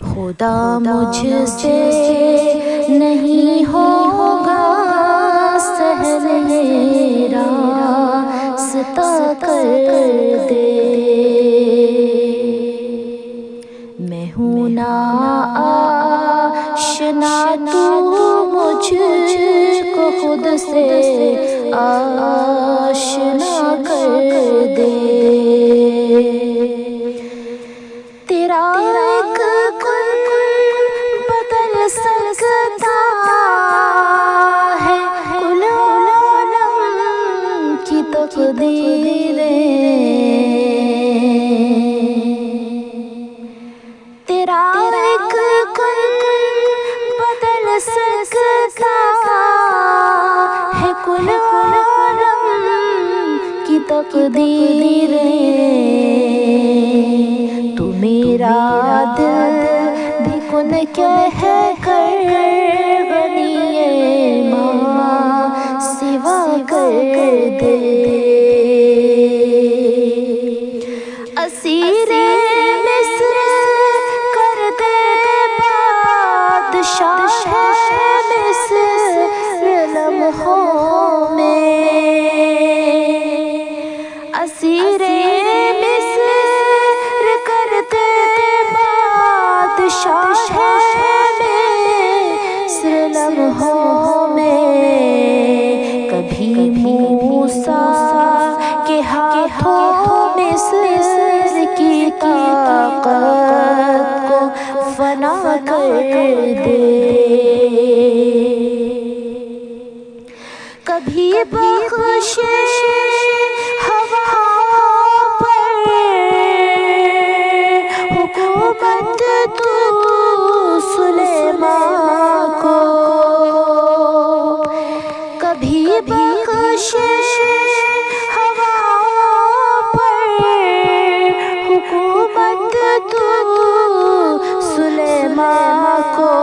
خدا مجھ سے نہیں ہوگا سہل یہ راستہ کر دے، میں ہوں ناآشنا تو مجھ کو خود سے آشنا کر دے، تیرا ایک کن بدل سکتا ہے کل عالم کی تقدیریں، تیرا ایک کن بدل سکتا ہے کل عالم کی تقدیریں، تو میرا دل بھی کن کہہ کر بنی ماں سوا کر دے، اسیر مصر کر دے بادشاہ مصر لمحوں میں، اسیر مصر کر دے بادشاہ مصر لمحوں میں، کبھی موسیٰ کے ہاتھوں مصر کی طاقت کو فنا کر دے، کبھی بخشے ہوا پر حکومت تو سلیمان کو، کبھی بخشے ہوا پر حکومت تو سلیمان کو،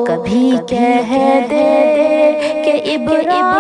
کبھی کہہ دے کہ ابراہیم